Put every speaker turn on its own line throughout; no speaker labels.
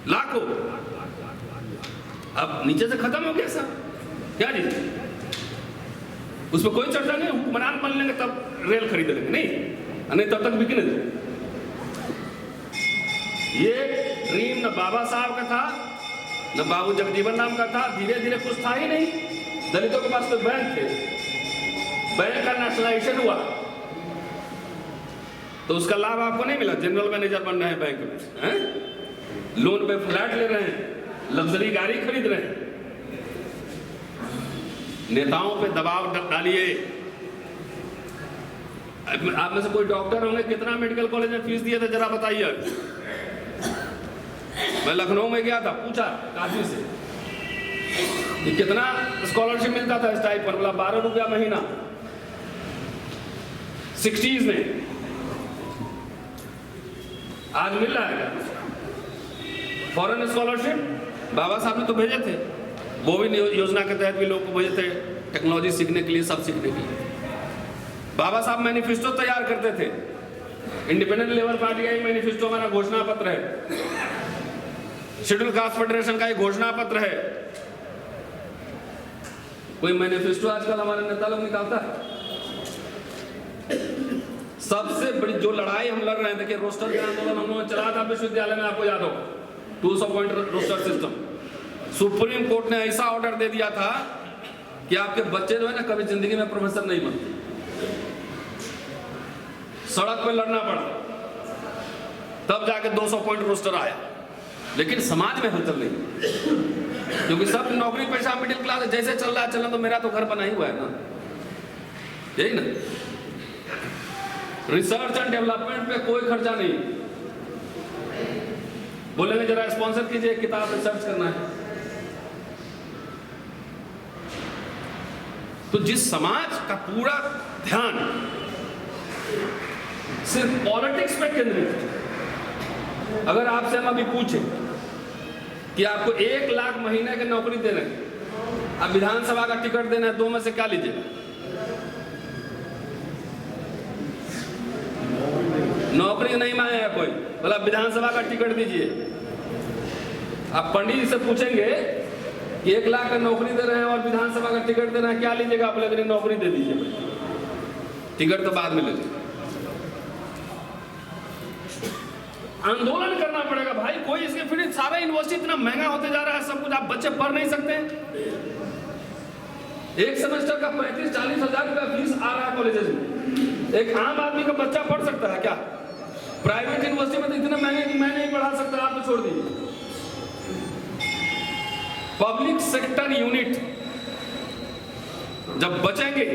लाखों। अब नीचे से खत्म हो गया सब, क्या जी? उसमें कोई चर्चा नहीं, हुक्मरान बन लेंगे तब रेल खरीद लेंगे, नहीं तब तक बिकने दो। ये ड्रीम न बाबा साहब का था, न बाबू जगजीवन राम का था। धीरे धीरे कुछ था ही नहीं। दलितों के पास तो बैंक थे, बैंक का नेशनलाइजेशन हुआ तो उसका लाभ आपको नहीं मिला। जनरल मैनेजर बन रहे हैं बैंक में, हैं? लोन पे फ्लैट ले रहे हैं, लग्जरी गाड़ी खरीद रहे हैं। नेताओं पे दबाव डालिए। आप में से कोई डॉक्टर होंगे, कितना मेडिकल कॉलेज में फीस दिए थे जरा बताइए। मैं लखनऊ में गया था, पूछा काफी से कि कितना स्कॉलरशिप मिलता था इस टाइप पर, बोला 12 रुपया महीना 60s में। आज मिल रहा है क्या? फॉरेन स्कॉलरशिप बाबा साहब ने तो भेजे थे, वो भी योजना के तहत भी लोग को भेजे थे टेक्नोलॉजी सीखने के लिए, सब सीखने के लिए। बाबा साहब मैनिफेस्टो तैयार करते थे। इंडिपेंडेंट लेबर पार्टी का एक मैनिफेस्टो हमारा घोषणा पत्र है, शेड्यूल कास्ट फेडरेशन का एक घोषणा पत्र है। कोई मैनिफेस्टो आजकल हमारे नेता लोग निकालता है? सबसे बड़ी जो लड़ाई हम लड़ रहे हैं, देखिए रोस्टर का आंदोलन हम लोगों ने चला था विश्वविद्यालय में, आपको याद हो, 200 point roster system. Supreme Court ने ऐसा ऑर्डर दे दिया था कि आपके बच्चे जो है ना कभी जिंदगी में प्रोफेसर नहीं बनते। सड़क पे लड़ना पड़ा, तब जाके 200 पॉइंट रोस्टर आया। लेकिन समाज में हलचल नहीं, क्योंकि सब नौकरी पेशा मिडिल क्लास जैसे चल रहा है चलना, तो मेरा तो घर बना ही हुआ है ना, यही ना। रिसर्च एंड डेवलपमेंट पे कोई खर्चा नहीं। बोलेंगे जरा स्पॉन्सर कीजिए, किताब रिसर्च करना है। तो जिस समाज का पूरा ध्यान सिर्फ पॉलिटिक्स पे केंद्रित है, अगर आपसे हम अभी पूछे कि आपको 1 लाख महीने की नौकरी देना है, अब विधानसभा का टिकट देना है, 2 में से क्या लीजिएगा? नौकरी नहीं मांगेगा कोई, बोला विधानसभा का टिकट दीजिए। आप पंडित जी से पूछेंगे कि 1 लाख का नौकरी दे रहे हैं और विधानसभा का टिकट दे रहे हैं, क्या लीजिएगा? आप बोले नौकरी दे दीजिए, टिकट तो बाद में ले लीजिए। आंदोलन करना पड़ेगा भाई, कोई इसके फिर सारा यूनिवर्सिटी इतना महंगा होते जा रहा है, सब कुछ आप बच्चे पढ़ नहीं सकते। एक सेमेस्टर का 35-40 हजार रुपया फीस आ रहा है कॉलेजेस में। एक आम आदमी का बच्चा पढ़ सकता है क्या? प्राइवेट यूनिवर्सिटी में तो इतने महंगे कि मैं नहीं पढ़ा सकता, आप तो छोड़ दीजिए। पब्लिक सेक्टर यूनिट जब बचेंगे,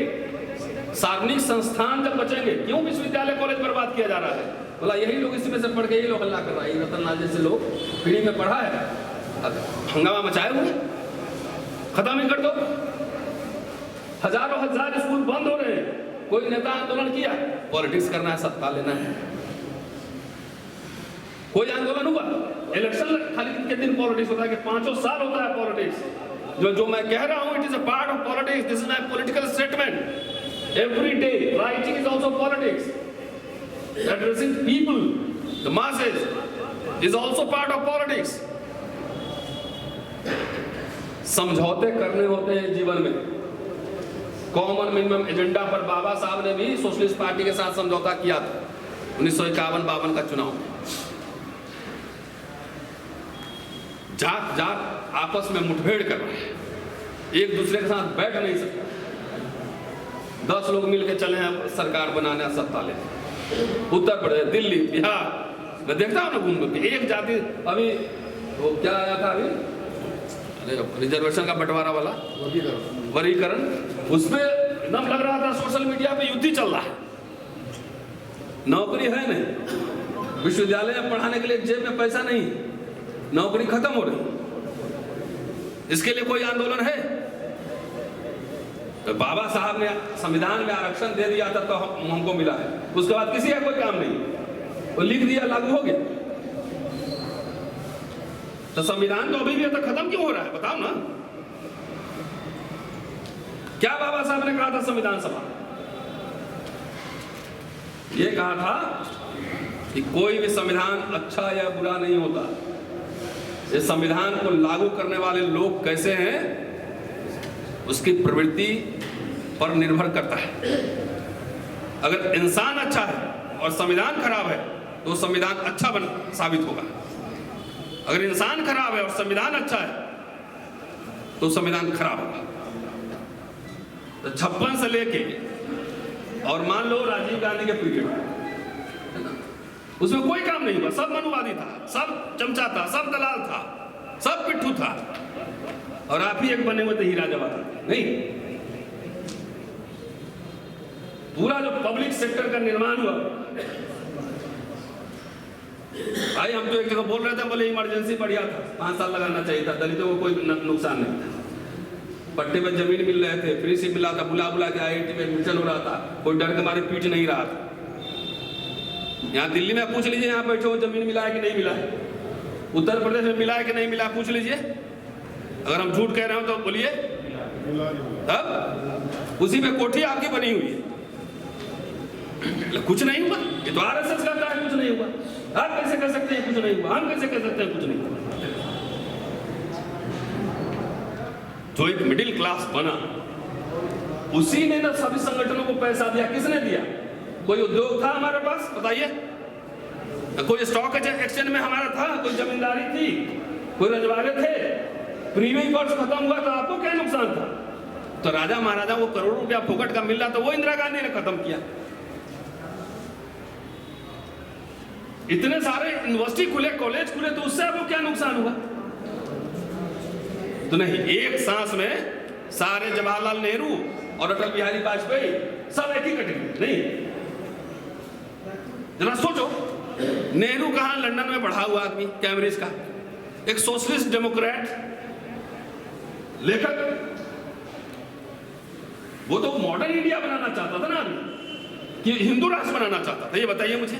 सार्वजनिक संस्थान जब बचेंगे, क्यों विश्वविद्यालय कॉलेज बर्बाद किया जा रहा है? बोला यही लोग इसी में से पढ़ के यही लोग हल्ला कर रहा है। रतनलाल जैसे लोग पीढ़ी में पढ़ा है, हंगामा मचाए हुए, खत्म ही कर दो। हजारों हजार स्कूल बंद हो रहे हैं, कोई नेता आंदोलन किया? पॉलिटिक्स करना है, सत्ता लेना है। कोई आंदोलन हुआ? इलेक्शन खाली के दिन पॉलिटिक्स होता है कि 5 साल होता है पॉलिटिक्स। जो मैं कह रहा हूं, it is a part of politics, this is my political statement. Every day writing is also politics, addressing people, the masses is also part of politics. समझौते करने होते हैं जीवन में। कॉमन मिनिमम एजेंडा पर बाबा साहब ने भी सोशलिस्ट पार्टी के साथ समझौता किया था 1951-52 का चुनाव में। जात जात आपस में मुठभेड़ कर रहे हैं, एक दूसरे के साथ बैठ नहीं सकते। 10 लोग मिलकर चले हैं सरकार बनाने, सत्ता लेने। उत्तर प्रदेश, दिल्ली, बिहार, मैं देखता हूँ ना घूम के, एक जाति अभी वो क्या आया था अभी, रिजर्वेशन का बंटवारा वाला वर्गीकरण, उसमें एकदम लग रहा था सोशल मीडिया पे युद्ध ही चल रहा है। नौकरी है नहीं, विश्वविद्यालय में पढ़ाने के लिए जेब में पैसा नहीं, नौकरी खत्म हो रही। इसके लिए कोई आंदोलन है? तो बाबा साहब ने संविधान में आरक्षण दे दिया था तो हमको मिला है, उसके बाद किसी का कोई काम नहीं, वो लिख दिया, लागू हो गया। तो संविधान तो अभी भी तक खत्म क्यों हो रहा है, बताओ ना। क्या बाबा साहब ने कहा था संविधान सभा? ये कहा था कि कोई भी संविधान अच्छा या बुरा नहीं होता, ये संविधान को लागू करने वाले लोग कैसे हैं, उसकी प्रवृत्ति पर निर्भर करता है। अगर इंसान अच्छा है और संविधान खराब है तो संविधान अच्छा साबित होगा। अगर इंसान खराब है और संविधान अच्छा है तो संविधान खराब होगा। तो 56 से लेके और मान लो राजीव गांधी के पीरियड, उसमें कोई काम नहीं हुआ, सब मनुवादी था, सब चमचा था, सब दलाल था, सब पिट्ठू था, और आप ही एक बने हुए थे हीरा जवाहर। नहीं, पूरा जो पब्लिक सेक्टर का निर्माण हुआ, भाई हम तो एक जगह बोल रहे थे, बोले इमरजेंसी बढ़िया था, 5 साल लगाना चाहिए था, दलितों को कोई नुकसान नहीं था, पट्टे में जमीन मिल रहे थे, फ्री से मिला था, बुला बुला के IIT में एडमिशन हो रहा था, कोई डर के मारे पीट नहीं रहा था। यहाँ दिल्ली में पूछ लीजिए, यहाँ बैठे हो जमीन मिला है कि नहीं मिला है, उत्तर प्रदेश में मिला है कि नहीं मिला, पूछ लीजिए। अगर हम झूठ कह रहे हो तो बोलिए, तब उसी में कोठी आपकी बनी हुई है, कुछ नहीं हुआ। ये तो RSS कहता है कुछ नहीं हुआ, आप कैसे कह सकते हैं कुछ नहीं हुआ, हम कैसे कह सकते हैं कुछ नहीं हुआ। जो एक मिडिल क्लास बना, उसी ने ना सभी संगठनों को पैसा दिया। किसने दिया? कोई उद्योग था हमारे पास, बताइए? कोई स्टॉक एक्सचेंज में हमारा था, कोई जमींदारी थी, कोई रजवाड़े थे, प्रीमियम कोर्स खत्म हुआ तो आपको क्या नुकसान था? तो राजा महाराजा को करोड़ों रुपया फोकट का मिल रहा था, वो इंदिरा गांधी ने खत्म किया। इतने सारे यूनिवर्सिटी खुले, कॉलेज खुले, तो उससे आपको क्या नुकसान हुआ? तो नहीं, एक सांस में सारे जवाहरलाल नेहरू और अटल बिहारी वाजपेयी सब एक ही कैटेगरी। नहीं, जरा सोचो, नेहरू कहां? लंदन में पढ़ा हुआ आदमी, कैम्ब्रिज का, एक सोशलिस्ट डेमोक्रेट लेखक, वो तो मॉडर्न इंडिया बनाना चाहता था ना आदमी, कि हिंदू राष्ट्र बनाना चाहता था। ये बताइए मुझे,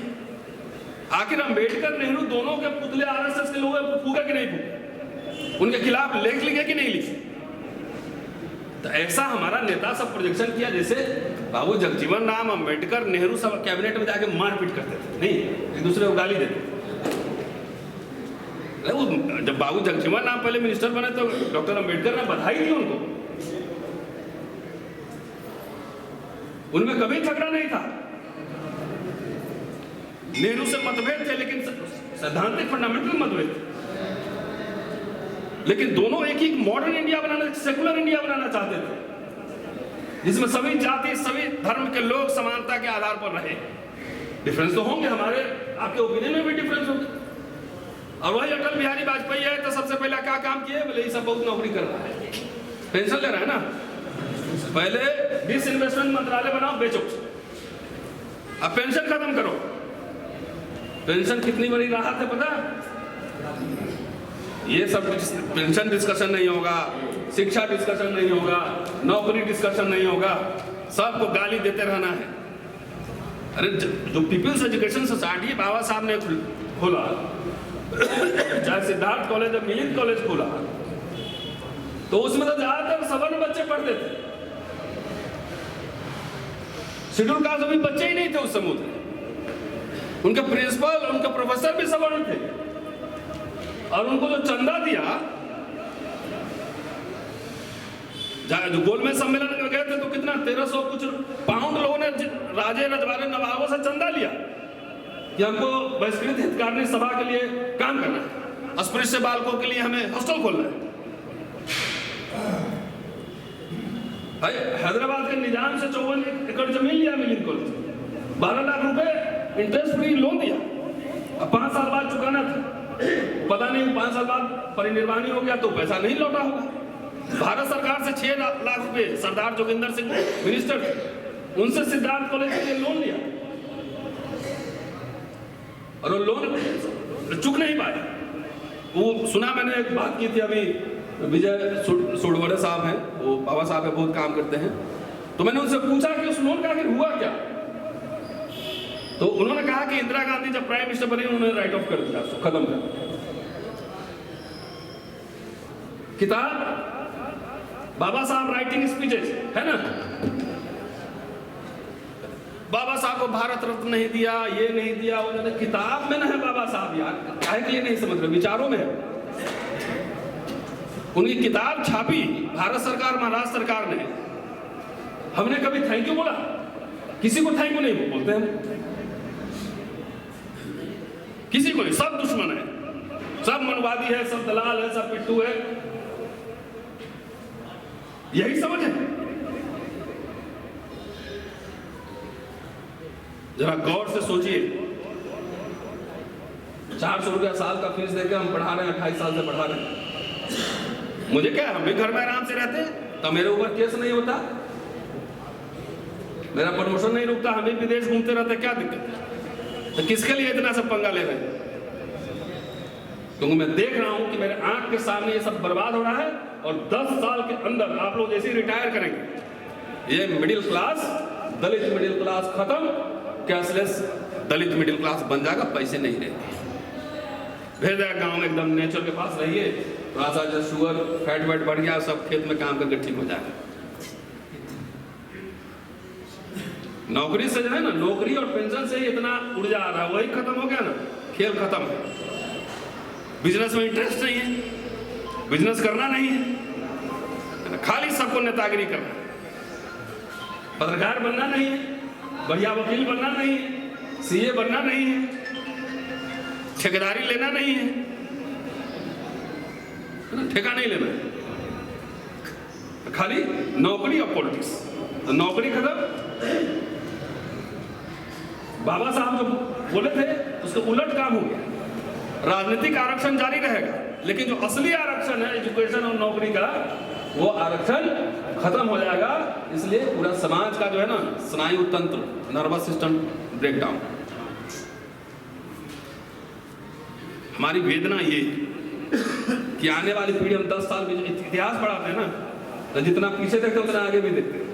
आखिर अंबेडकर नेहरू दोनों के पुतले RSS के लोग फूके कि नहीं फूके? उनके खिलाफ लेख लिखे कि नहीं लिखे? तो ऐसा हमारा नेता सब प्रोजेक्शन किया जैसे बाबू जगजीवन राम, अंबेडकर, नेहरू सब कैबिनेट में जाके मारपीट करते थे, नहीं, एक दूसरे को गाली देते। जब बाबू जगजीवन राम पहले मिनिस्टर बने तो डॉक्टर अंबेडकर ने बधाई दी उनको, उनमें कभी झगड़ा नहीं था। नेहरू से मतभेद थे, लेकिन सैद्धांतिक फंडामेंटल मतभेद थे, लेकिन दोनों एक ही मॉडर्न इंडिया बनाना, सेकुलर इंडिया बनाना चाहते थे, जिसमें सभी जाति, सभी धर्म के लोग समानता के आधार पर रहे। डिफरेंस तो होंगे, हमारे आपके ओपिनियन में भी डिफरेंस होंगे। और वही अटल बिहारी वाजपेयी है तो सबसे पहले क्या काम किए? बोले ये सब बहुत नौकरी कर रहा है, पेंशन ले रहा है ना, पहले डिसइन्वेस्टमेंट मंत्रालय बनाओ, बेचो, अब पेंशन खत्म करो। पेंशन कितनी बड़ी राहत है पता? ये सब पेंशन डिस्कशन नहीं होगा, शिक्षा डिस्कशन नहीं होगा, नौकरी डिस्कशन नहीं होगा, सबको गाली देते रहना है। अरे जो पीपल्स एजुकेशन सोसाइटी बाबा साहब ने खोला, चाहे सिद्धार्थ कॉलेज या मिलिंद कॉलेज खोला, तो उसमें तो ज्यादातर सवर्ण बच्चे पढ़ते थे, शेड्यूल कास्ट अभी बच्चे ही नहीं थे उस समूह में। उनके प्रिंसिपल, उनके प्रोफेसर भी सवर्ण थे, और उनको जो चंदा दिया, जो गोलमेज सम्मेलन में गए थे तो कितना 1300 कुछ पाउंड लोगों ने राजे रजवाड़े नवाबों से चंदा लिया कि हमको बहिष्कृत हितकारिणी सभा के लिए काम करना है, अस्पृश्य बालकों के लिए हमें हॉस्टल खोलना है। भाई हैदराबाद के निजाम से 54 एकड़ जमीन लिया मिलिंद कॉलेज, 12 लाख रुपए इंटरेस्ट फ्री लोन दिया, अब 5 साल बाद चुकाना था, पता नहीं 5 साल बाद परिनिर्वाणी हो गया तो पैसा नहीं लौटा होगा। भारत सरकार से 6 लाख रुपए सरदार जोगिंदर सिंह मिनिस्टर थे, उनसे सिद्धार्थ कॉलेज के लिए लोन लिया, और वो लोन चुक नहीं पाए। वो सुना मैंने, एक बात की थी अभी, विजय सोडवड़े साहब हैं, वो बाबा साहब है, बहुत काम करते हैं, तो मैंने उनसे पूछा कि उस लोन का आखिर हुआ क्या? तो उन्होंने कहा कि इंदिरा गांधी जब प्राइम मिनिस्टर बनी उन्होंने राइट ऑफ कर दिया, खत्म कर दिया। किताब बाबा साहब राइटिंग स्पीचेस है ना, बाबा साहब को भारत रत्न नहीं दिया, ये नहीं दिया, उन्होंने किताब में ना है बाबा साहब, यार काहे के लिए नहीं समझ रहे, विचारों में है। उनकी किताब छापी भारत सरकार, महाराष्ट्र सरकार ने। हमने कभी थैंक यू बोला? किसी को थैंक यू नहीं बोलते हम, किसी को नहीं। सब दुश्मन है, सब मनवादी है, सब दलाल है, सब पिट्टू है। यही समझ है। जरा गौर से सोचिए, 400 रुपया साल का फीस देकर हम पढ़ा रहे हैं, 28 साल से पढ़ा रहे हैं। मुझे क्या, हम भी घर में आराम से रहते हैं, तो मेरे ऊपर केस नहीं होता, मेरा प्रमोशन नहीं रुकता, हम भी विदेश घूमते रहते, क्या दिक्कत है? तो किसके लिए इतना सब पंगा ले रहे हैं? क्योंकि मैं देख रहा हूं कि मेरे आंख के सामने ये सब बर्बाद हो रहा है, और 10 साल के अंदर आप लोग जैसे ही रिटायर करेंगे, ये मिडिल क्लास, दलित मिडिल क्लास खत्म, कैशलेस दलित मिडिल क्लास बन जाएगा, पैसे नहीं रहेंगे। भेज देगा गाँव में, एकदम नेचर के पास रहिए, थोड़ा सा जो शुगर फैट वेट बढ़ गया, सब खेत में काम करके ठीक हो जाएगा। नौकरी से जो है ना, नौकरी और पेंशन से ही इतना ऊर्जा आ रहा है, वही खत्म हो गया ना, खेल खत्म है। बिजनेस में इंटरेस्ट नहीं है, बिजनेस करना नहीं है, खाली सबको नेतागिरी करना है, पत्रकार बनना नहीं है, बढ़िया वकील बनना नहीं है, सीए बनना नहीं है, ठेकेदारी लेना नहीं है, ठेका नहीं लेना है, खाली नौकरी और पॉलिटिक्स। तो नौकरी खत्म, बाबा साहब जो बोले थे उसके उलट काम हो गया। राजनीतिक आरक्षण जारी रहेगा, लेकिन जो असली आरक्षण है एजुकेशन और नौकरी का, वो आरक्षण खत्म हो जाएगा। इसलिए पूरा समाज का जो है ना स्नायु तंत्र, नर्वस सिस्टम ब्रेक डाउन। हमारी वेदना ये कि आने वाली पीढ़ी, हम 10 साल में इतिहास पढ़ाते हैं ना, तो जितना पीछे देखते हैं उतना आगे भी देखते हैं।